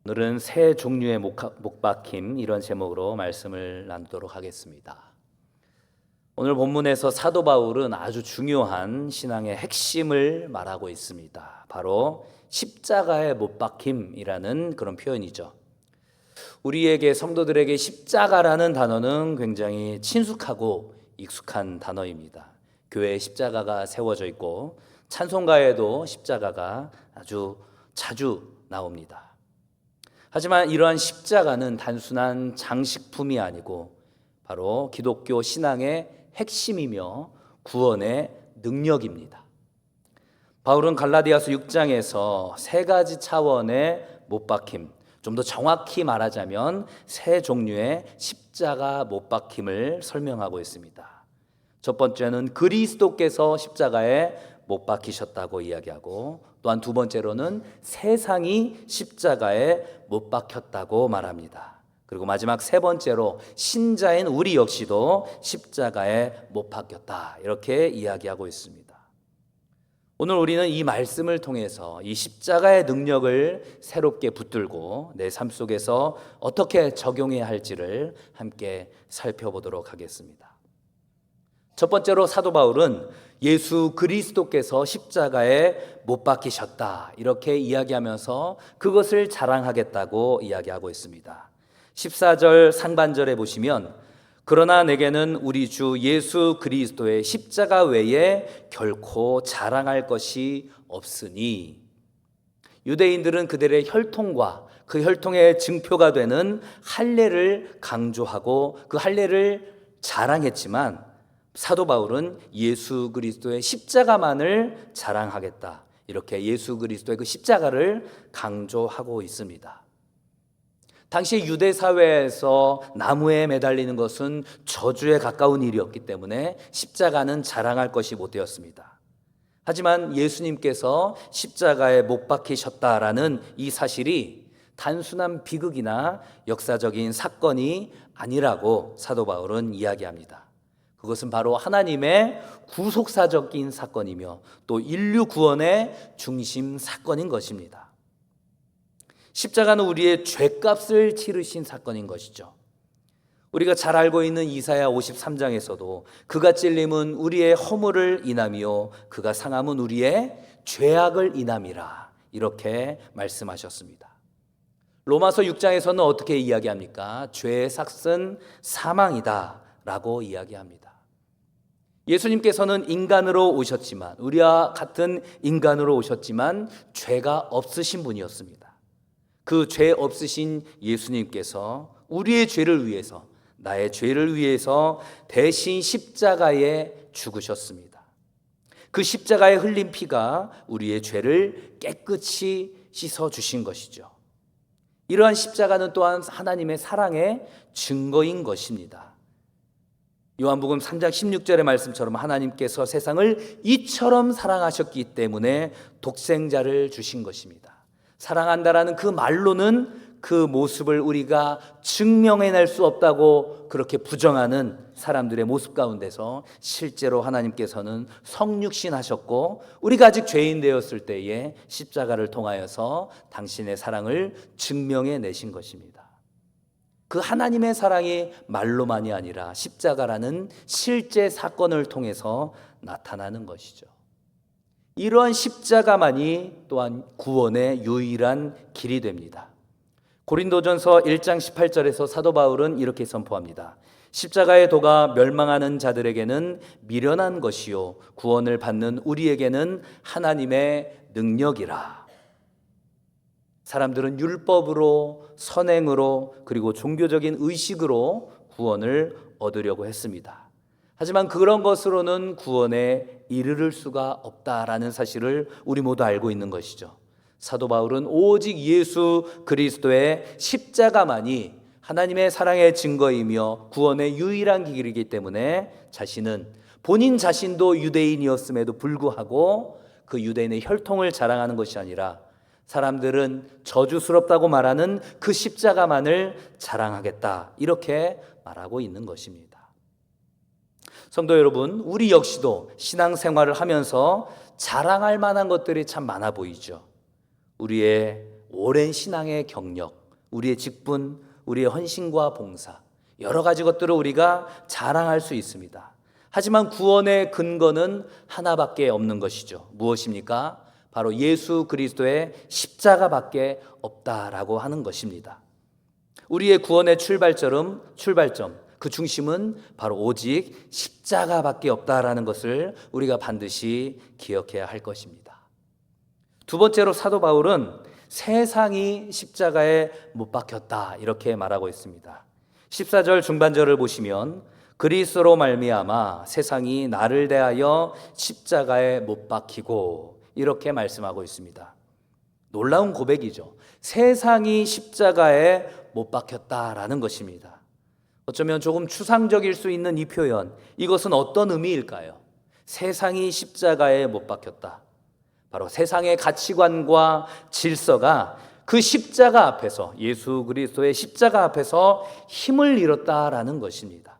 오늘은 세 종류의 목박힘, 이런 제목으로 말씀을 나누도록 하겠습니다. 오늘 본문에서 사도 바울은 아주 중요한 신앙의 핵심을 말하고 있습니다. 바로 십자가의 못박힘이라는 그런 표현이죠. 우리에게, 성도들에게 십자가라는 단어는 굉장히 친숙하고 익숙한 단어입니다. 교회에 십자가가 세워져 있고 찬송가에도 십자가가 아주 자주 나옵니다. 하지만 이러한 십자가는 단순한 장식품이 아니고 바로 기독교 신앙의 핵심이며 구원의 능력입니다. 바울은 갈라디아서 6장에서 세 가지 차원의 못박힘, 좀 더 정확히 말하자면 세 종류의 십자가 못박힘을 설명하고 있습니다. 첫 번째는 그리스도께서 십자가에 못 박히셨다고 이야기하고, 또한 두 번째로는 세상이 십자가에 못 박혔다고 말합니다. 그리고 마지막 세 번째로 신자인 우리 역시도 십자가에 못 박혔다, 이렇게 이야기하고 있습니다. 오늘 우리는 이 말씀을 통해서 이 십자가의 능력을 새롭게 붙들고 내 삶 속에서 어떻게 적용해야 할지를 함께 살펴보도록 하겠습니다. 첫 번째로 사도 바울은 예수 그리스도께서 십자가에 못 박히셨다, 이렇게 이야기하면서 그것을 자랑하겠다고 이야기하고 있습니다. 14절 상반절에 보시면, 그러나 내게는 우리 주 예수 그리스도의 십자가 외에 결코 자랑할 것이 없으니, 유대인들은 그들의 혈통과 그 혈통의 증표가 되는 할례를 강조하고 그 할례를 자랑했지만, 사도 바울은 예수 그리스도의 십자가만을 자랑하겠다, 이렇게 예수 그리스도의 그 십자가를 강조하고 있습니다. 당시 유대 사회에서 나무에 매달리는 것은 저주에 가까운 일이었기 때문에 십자가는 자랑할 것이 못 되었습니다. 하지만 예수님께서 십자가에 못 박히셨다라는 이 사실이 단순한 비극이나 역사적인 사건이 아니라고 사도 바울은 이야기합니다. 그것은 바로 하나님의 구속사적인 사건이며 또 인류 구원의 중심 사건인 것입니다. 십자가는 우리의 죄값을 치르신 사건인 것이죠. 우리가 잘 알고 있는 이사야 53장에서도 그가 찔림은 우리의 허물을 인함이요 그가 상함은 우리의 죄악을 인함이라, 이렇게 말씀하셨습니다. 로마서 6장에서는 어떻게 이야기합니까? 죄의 삭은 사망이다 라고 이야기합니다. 예수님께서는 인간으로 오셨지만, 우리와 같은 인간으로 오셨지만 죄가 없으신 분이었습니다. 그 죄 없으신 예수님께서 우리의 죄를 위해서, 나의 죄를 위해서 대신 십자가에 죽으셨습니다. 그 십자가에 흘린 피가 우리의 죄를 깨끗이 씻어주신 것이죠. 이러한 십자가는 또한 하나님의 사랑의 증거인 것입니다. 요한복음 3장 16절의 말씀처럼 하나님께서 세상을 이처럼 사랑하셨기 때문에 독생자를 주신 것입니다. 사랑한다라는 그 말로는 그 모습을 우리가 증명해낼 수 없다고 그렇게 부정하는 사람들의 모습 가운데서 실제로 하나님께서는 성육신하셨고, 우리가 아직 죄인 되었을 때에 십자가를 통하여서 당신의 사랑을 증명해내신 것입니다. 그 하나님의 사랑이 말로만이 아니라 십자가라는 실제 사건을 통해서 나타나는 것이죠. 이러한 십자가만이 또한 구원의 유일한 길이 됩니다. 고린도전서 1장 18절에서 사도 바울은 이렇게 선포합니다. 십자가의 도가 멸망하는 자들에게는 미련한 것이요 구원을 받는 우리에게는 하나님의 능력이라. 사람들은 율법으로, 선행으로, 그리고 종교적인 의식으로 구원을 얻으려고 했습니다. 하지만 그런 것으로는 구원에 이르를 수가 없다라는 사실을 우리 모두 알고 있는 것이죠. 사도 바울은 오직 예수 그리스도의 십자가만이 하나님의 사랑의 증거이며 구원의 유일한 길이기 때문에 자신은, 본인 자신도 유대인이었음에도 불구하고 그 유대인의 혈통을 자랑하는 것이 아니라 사람들은 저주스럽다고 말하는 그 십자가만을 자랑하겠다, 이렇게 말하고 있는 것입니다. 성도 여러분, 우리 역시도 신앙생활을 하면서 자랑할 만한 것들이 참 많아 보이죠. 우리의 오랜 신앙의 경력, 우리의 직분, 우리의 헌신과 봉사, 여러 가지 것들을 우리가 자랑할 수 있습니다. 하지만 구원의 근거는 하나밖에 없는 것이죠. 무엇입니까? 바로 예수 그리스도의 십자가밖에 없다라고 하는 것입니다. 우리의 구원의 출발점, 그 중심은 바로 오직 십자가밖에 없다라는 것을 우리가 반드시 기억해야 할 것입니다. 두 번째로 사도 바울은 세상이 십자가에 못 박혔다 이렇게 말하고 있습니다. 14절 중반절을 보시면 그리스도로 말미암아 세상이 나를 대하여 십자가에 못 박히고 이렇게 말씀하고 있습니다. 놀라운 고백이죠. 세상이 십자가에 못 박혔다라는 것입니다. 어쩌면 조금 추상적일 수 있는 이 표현, 이것은 어떤 의미일까요? 세상이 십자가에 못 박혔다. 바로 세상의 가치관과 질서가 그 십자가 앞에서, 예수 그리스도의 십자가 앞에서 힘을 잃었다라는 것입니다.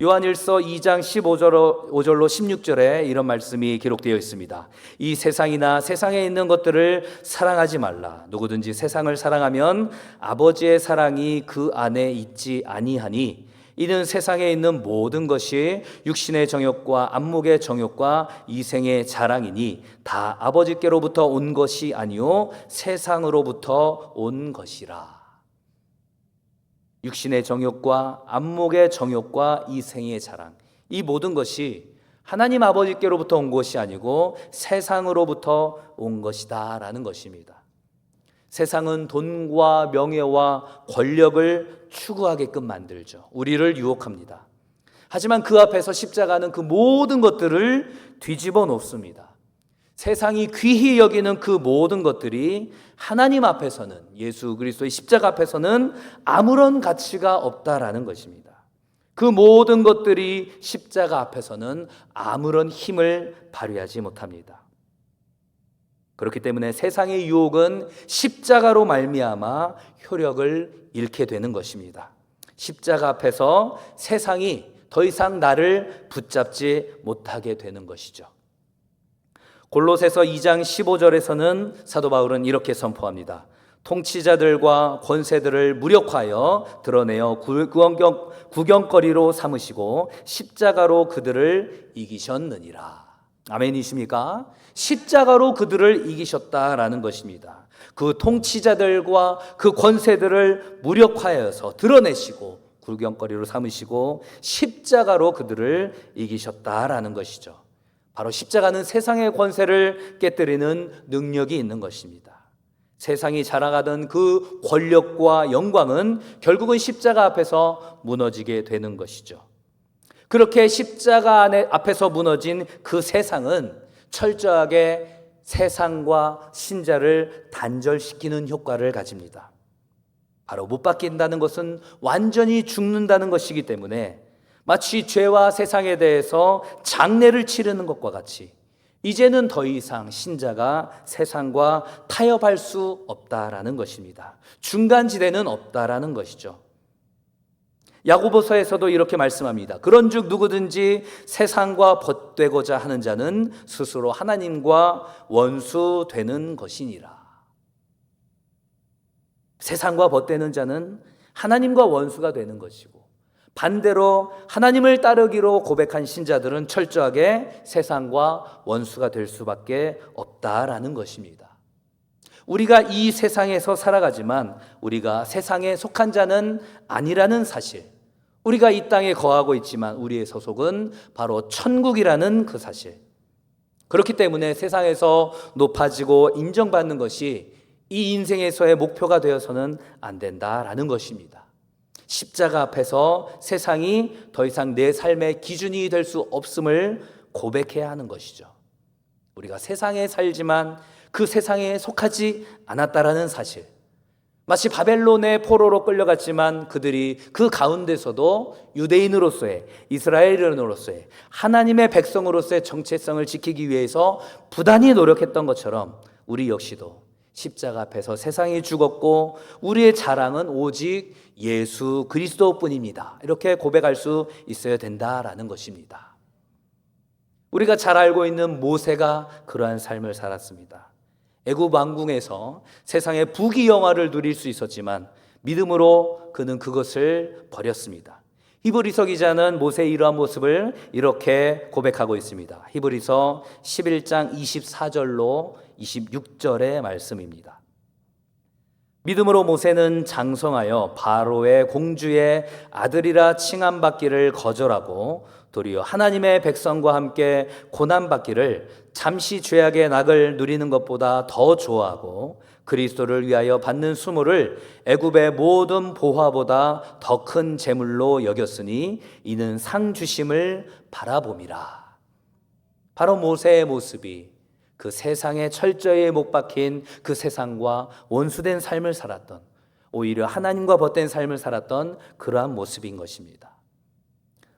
요한일서 2장 15절로 16절에 이런 말씀이 기록되어 있습니다. 이 세상이나 세상에 있는 것들을 사랑하지 말라. 누구든지 세상을 사랑하면 아버지의 사랑이 그 안에 있지 아니하니 이는 세상에 있는 모든 것이 육신의 정욕과 안목의 정욕과 이생의 자랑이니 다 아버지께로부터 온 것이 아니요 세상으로부터 온 것이라. 육신의 정욕과 안목의 정욕과 이생의 자랑, 이 모든 것이 하나님 아버지께로부터 온 것이 아니고 세상으로부터 온 것이다 라는 것입니다. 세상은 돈과 명예와 권력을 추구하게끔 만들죠. 우리를 유혹합니다. 하지만 그 앞에서 십자가는 그 모든 것들을 뒤집어 놓습니다. 세상이 귀히 여기는 그 모든 것들이 하나님 앞에서는, 예수 그리스도의 십자가 앞에서는 아무런 가치가 없다라는 것입니다. 그 모든 것들이 십자가 앞에서는 아무런 힘을 발휘하지 못합니다. 그렇기 때문에 세상의 유혹은 십자가로 말미암아 효력을 잃게 되는 것입니다. 십자가 앞에서 세상이 더 이상 나를 붙잡지 못하게 되는 것이죠. 골로새서 2장 15절에서는 사도 바울은 이렇게 선포합니다. 통치자들과 권세들을 무력화하여 드러내어 구경거리로 삼으시고 십자가로 그들을 이기셨느니라. 아멘이십니까? 십자가로 그들을 이기셨다라는 것입니다. 그 통치자들과 그 권세들을 무력화하여서 드러내시고 구경거리로 삼으시고 십자가로 그들을 이기셨다라는 것이죠. 바로 십자가는 세상의 권세를 깨뜨리는 능력이 있는 것입니다. 세상이 자랑하던 그 권력과 영광은 결국은 십자가 앞에서 무너지게 되는 것이죠. 그렇게 십자가 앞에서 무너진 그 세상은 철저하게 세상과 신자를 단절시키는 효과를 가집니다. 바로 못 박힌다는 것은 완전히 죽는다는 것이기 때문에 마치 죄와 세상에 대해서 장례를 치르는 것과 같이 이제는 더 이상 신자가 세상과 타협할 수 없다라는 것입니다. 중간지대는 없다라는 것이죠. 야고보서에서도 이렇게 말씀합니다. 그런즉 누구든지 세상과 벗되고자 하는 자는 스스로 하나님과 원수되는 것이니라. 세상과 벗되는 자는 하나님과 원수가 되는 것이고, 반대로 하나님을 따르기로 고백한 신자들은 철저하게 세상과 원수가 될 수밖에 없다라는 것입니다. 우리가 이 세상에서 살아가지만 우리가 세상에 속한 자는 아니라는 사실, 우리가 이 땅에 거하고 있지만 우리의 소속은 바로 천국이라는 그 사실, 그렇기 때문에 세상에서 높아지고 인정받는 것이 이 인생에서의 목표가 되어서는 안 된다라는 것입니다. 십자가 앞에서 세상이 더 이상 내 삶의 기준이 될 수 없음을 고백해야 하는 것이죠. 우리가 세상에 살지만 그 세상에 속하지 않았다라는 사실, 마치 바벨론의 포로로 끌려갔지만 그들이 그 가운데서도 유대인으로서의, 이스라엘인으로서의, 하나님의 백성으로서의 정체성을 지키기 위해서 부단히 노력했던 것처럼 우리 역시도 십자가 앞에서 세상이 죽었고 우리의 자랑은 오직 예수 그리스도뿐입니다. 이렇게 고백할 수 있어야 된다라는 것입니다. 우리가 잘 알고 있는 모세가 그러한 삶을 살았습니다. 애굽 왕궁에서 세상의 부귀영화를 누릴 수 있었지만 믿음으로 그는 그것을 버렸습니다. 히브리서 기자는 모세의 이러한 모습을 이렇게 고백하고 있습니다. 히브리서 11장 24절로 26절의 말씀입니다. 믿음으로 모세는 장성하여 바로의 공주의 아들이라 칭함받기를 거절하고 도리어 하나님의 백성과 함께 고난받기를 잠시 죄악의 낙을 누리는 것보다 더 좋아하고 그리스도를 위하여 받는 수모를 애굽의 모든 보화보다 더 큰 재물로 여겼으니 이는 상 주심을 바라봄이라. 바로 모세의 모습이 그 세상에 철저히 못 박힌 그 세상과 원수된 삶을 살았던, 오히려 하나님과 벗된 삶을 살았던 그러한 모습인 것입니다.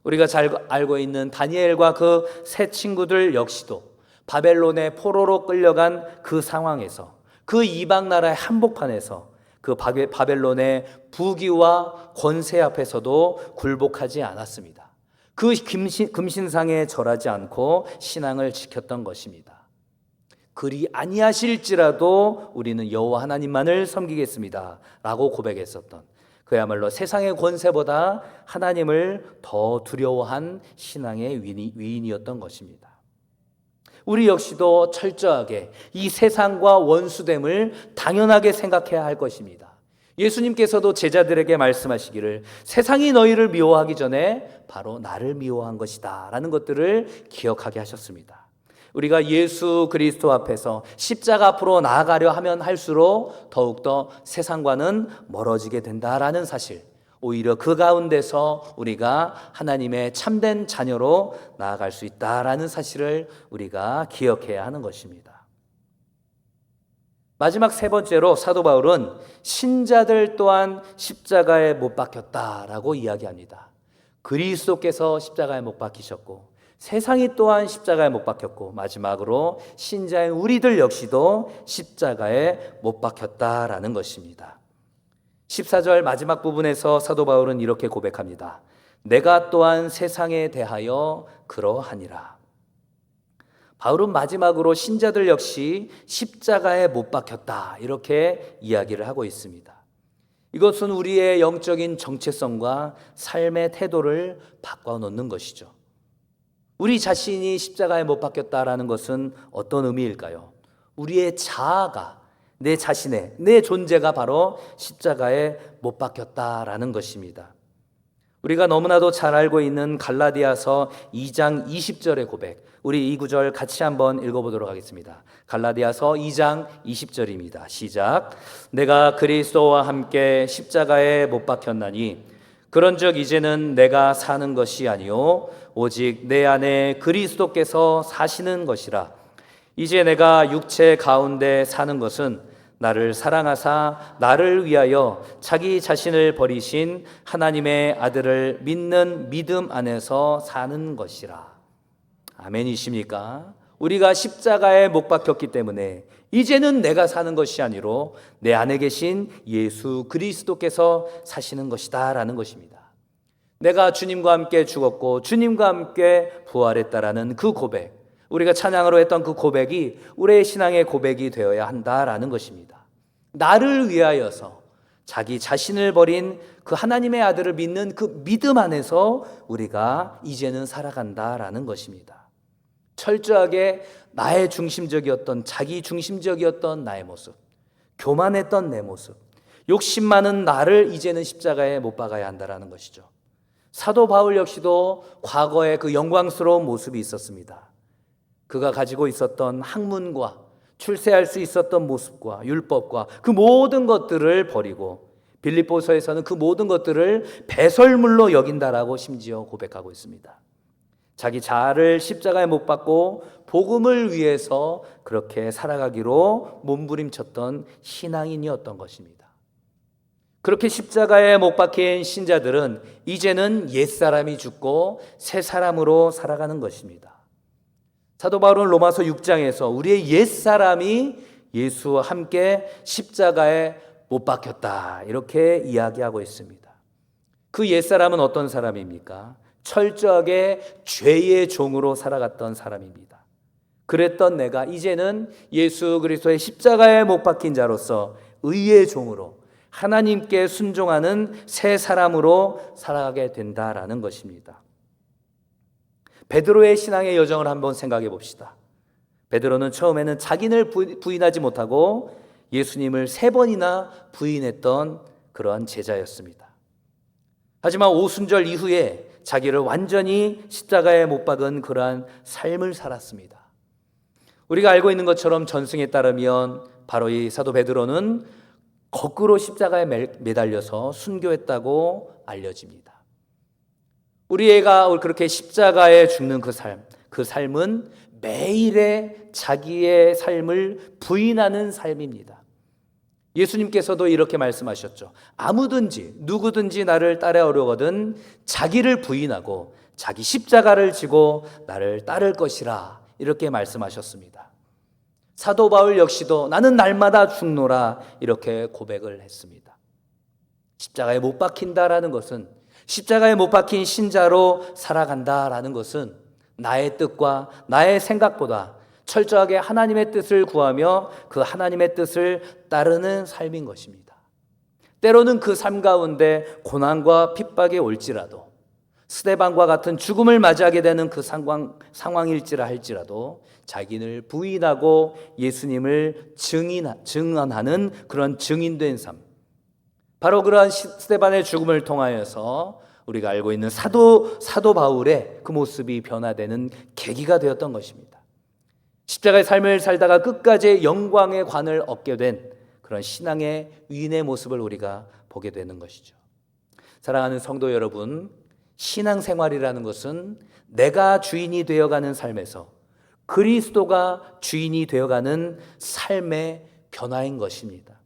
우리가 잘 알고 있는 다니엘과 그 세 친구들 역시도 바벨론의 포로로 끌려간 그 상황에서, 그 이방 나라의 한복판에서 그 바벨론의 부귀와 권세 앞에서도 굴복하지 않았습니다. 그 금신상에 절하지 않고 신앙을 지켰던 것입니다. 그리 아니하실지라도 우리는 여호와 하나님만을 섬기겠습니다 라고 고백했었던, 그야말로 세상의 권세보다 하나님을 더 두려워한 신앙의 위인이었던 것입니다. 우리 역시도 철저하게 이 세상과 원수됨을 당연하게 생각해야 할 것입니다. 예수님께서도 제자들에게 말씀하시기를 세상이 너희를 미워하기 전에 바로 나를 미워한 것이다 라는 것들을 기억하게 하셨습니다. 우리가 예수 그리스도 앞에서 십자가 앞으로 나아가려 하면 할수록 더욱더 세상과는 멀어지게 된다라는 사실, 오히려 그 가운데서 우리가 하나님의 참된 자녀로 나아갈 수 있다라는 사실을 우리가 기억해야 하는 것입니다. 마지막 세 번째로 사도 바울은 신자들 또한 십자가에 못 박혔다라고 이야기합니다. 그리스도께서 십자가에 못 박히셨고 세상이 또한 십자가에 못 박혔고 마지막으로 신자인 우리들 역시도 십자가에 못 박혔다라는 것입니다. 14절 마지막 부분에서 사도 바울은 이렇게 고백합니다. 내가 또한 세상에 대하여 그러하니라. 바울은 마지막으로 신자들 역시 십자가에 못 박혔다 이렇게 이야기를 하고 있습니다. 이것은 우리의 영적인 정체성과 삶의 태도를 바꿔놓는 것이죠. 우리 자신이 십자가에 못 박혔다라는 것은 어떤 의미일까요? 우리의 자아가, 내 자신의, 내 존재가 바로 십자가에 못 박혔다라는 것입니다. 우리가 너무나도 잘 알고 있는 갈라디아서 2장 20절의 고백, 우리 이 구절 같이 한번 읽어보도록 하겠습니다. 갈라디아서 2장 20절입니다. 시작. 내가 그리스도와 함께 십자가에 못 박혔나니 그런즉 이제는 내가 사는 것이 아니요 오직 내 안에 그리스도께서 사시는 것이라. 이제 내가 육체 가운데 사는 것은 나를 사랑하사 나를 위하여 자기 자신을 버리신 하나님의 아들을 믿는 믿음 안에서 사는 것이라. 아멘이십니까? 우리가 십자가에 못 박혔기 때문에 이제는 내가 사는 것이 아니로 내 안에 계신 예수 그리스도께서 사시는 것이다 라는 것입니다. 내가 주님과 함께 죽었고 주님과 함께 부활했다라는 그 고백, 우리가 찬양으로 했던 그 고백이 우리의 신앙의 고백이 되어야 한다라는 것입니다. 나를 위하여서 자기 자신을 버린 그 하나님의 아들을 믿는 그 믿음 안에서 우리가 이제는 살아간다라는 것입니다. 철저하게 나의 중심적이었던, 자기 중심적이었던 나의 모습, 교만했던 내 모습, 욕심 많은 나를 이제는 십자가에 못 박아야 한다라는 것이죠. 사도 바울 역시도 과거에 그 영광스러운 모습이 있었습니다. 그가 가지고 있었던 학문과 출세할 수 있었던 모습과 율법과 그 모든 것들을 버리고 빌립보서에서는 그 모든 것들을 배설물로 여긴다라고 심지어 고백하고 있습니다. 자기 자아를 십자가에 못 박고 복음을 위해서 그렇게 살아가기로 몸부림쳤던 신앙인이었던 것입니다. 그렇게 십자가에 못 박힌 신자들은 이제는 옛사람이 죽고 새 사람으로 살아가는 것입니다. 사도 바울은 로마서 6장에서 우리의 옛사람이 예수와 함께 십자가에 못 박혔다 이렇게 이야기하고 있습니다. 그 옛사람은 어떤 사람입니까? 철저하게 죄의 종으로 살아갔던 사람입니다. 그랬던 내가 이제는 예수 그리스도의 십자가에 못 박힌 자로서 의의 종으로 하나님께 순종하는 새 사람으로 살아가게 된다라는 것입니다. 베드로의 신앙의 여정을 한번 생각해 봅시다. 베드로는 처음에는 자기를 부인하지 못하고 예수님을 3번이나 부인했던 그러한 제자였습니다. 하지만 오순절 이후에 자기를 완전히 십자가에 못 박은 그러한 삶을 살았습니다. 우리가 알고 있는 것처럼 전승에 따르면 바로 이 사도 베드로는 거꾸로 십자가에 매달려서 순교했다고 알려집니다. 우리 애가 그렇게 십자가에 죽는 그 삶은 매일의 자기의 삶을 부인하는 삶입니다. 예수님께서도 이렇게 말씀하셨죠. 아무든지 누구든지 나를 따라오려거든 자기를 부인하고 자기 십자가를 지고 나를 따를 것이라, 이렇게 말씀하셨습니다. 사도 바울 역시도 나는 날마다 죽노라, 이렇게 고백을 했습니다. 십자가에 못 박힌다라는 것은, 십자가에 못 박힌 신자로 살아간다라는 것은 나의 뜻과 나의 생각보다 철저하게 하나님의 뜻을 구하며 그 하나님의 뜻을 따르는 삶인 것입니다. 때로는 그 삶 가운데 고난과 핍박이 올지라도, 스데반과 같은 죽음을 맞이하게 되는 그 상황일지라 할지라도 자기를 부인하고 예수님을 증언하는 그런 증인된 삶, 바로 그러한 스데반의 죽음을 통하여서 우리가 알고 있는 사도 바울의 그 모습이 변화되는 계기가 되었던 것입니다. 십자가의 삶을 살다가 끝까지 영광의 관을 얻게 된 그런 신앙의 위인의 모습을 우리가 보게 되는 것이죠. 사랑하는 성도 여러분, 신앙생활이라는 것은 내가 주인이 되어가는 삶에서 그리스도가 주인이 되어가는 삶의 변화인 것입니다.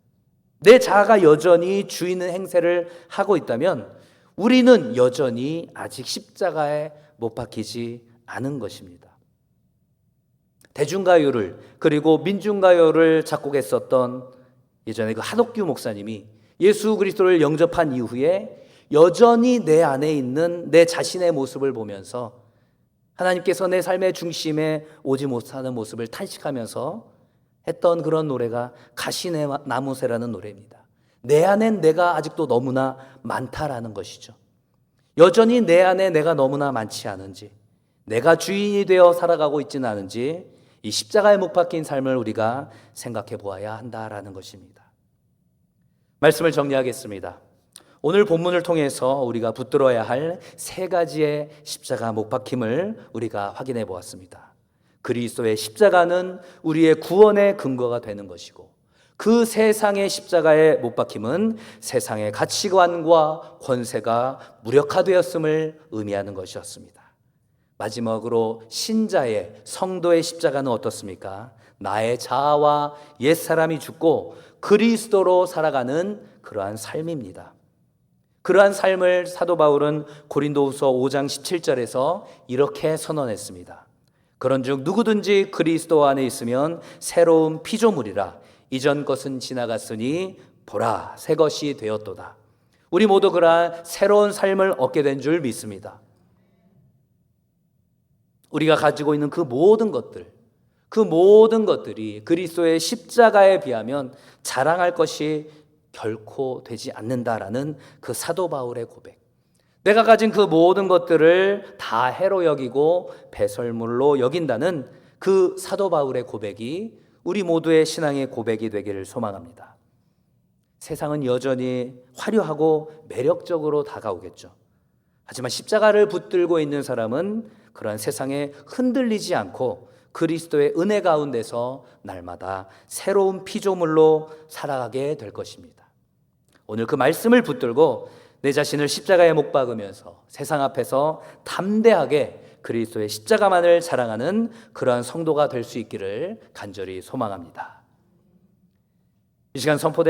내 자아가 여전히 주인의 행세를 하고 있다면 우리는 여전히 아직 십자가에 못 박히지 않은 것입니다. 대중가요를 그리고 민중가요를 작곡했었던 예전에 그 한옥규 목사님이 예수 그리스도를 영접한 이후에 여전히 내 안에 있는 내 자신의 모습을 보면서 하나님께서 내 삶의 중심에 오지 못하는 모습을 탄식하면서 했던 그런 노래가 가시나무새라는 노래입니다. 내 안엔 내가 아직도 너무나 많다라는 것이죠. 여전히 내 안에 내가 너무나 많지 않은지, 내가 주인이 되어 살아가고 있지는 않은지, 이 십자가에 못 박힌 삶을 우리가 생각해 보아야 한다라는 것입니다. 말씀을 정리하겠습니다. 오늘 본문을 통해서 우리가 붙들어야 할 3가지의 십자가 못 박힘을 우리가 확인해 보았습니다. 그리스도의 십자가는 우리의 구원의 근거가 되는 것이고, 그 세상의 십자가에 못 박힘은 세상의 가치관과 권세가 무력화되었음을 의미하는 것이었습니다. 마지막으로 신자의 성도의 십자가는 어떻습니까? 나의 자아와 옛사람이 죽고 그리스도로 살아가는 그러한 삶입니다. 그러한 삶을 사도 바울은 고린도후서 5장 17절에서 이렇게 선언했습니다. 그런즉 누구든지 그리스도 안에 있으면 새로운 피조물이라, 이전 것은 지나갔으니 보라 새 것이 되었도다. 우리 모두 그러한 새로운 삶을 얻게 된 줄 믿습니다. 우리가 가지고 있는 그 모든 것들이 그리스도의 십자가에 비하면 자랑할 것이 결코 되지 않는다라는 그 사도 바울의 고백. 내가 가진 그 모든 것들을 다 해로 여기고 배설물로 여긴다는 그 사도 바울의 고백이 우리 모두의 신앙의 고백이 되기를 소망합니다. 세상은 여전히 화려하고 매력적으로 다가오겠죠. 하지만 십자가를 붙들고 있는 사람은 그러한 세상에 흔들리지 않고 그리스도의 은혜 가운데서 날마다 새로운 피조물로 살아가게 될 것입니다. 오늘 그 말씀을 붙들고 내 자신을 십자가에 못 박으면서 세상 앞에서 담대하게 그리스도의 십자가만을 자랑하는 그러한 성도가 될 수 있기를 간절히 소망합니다. 이 시간 선포된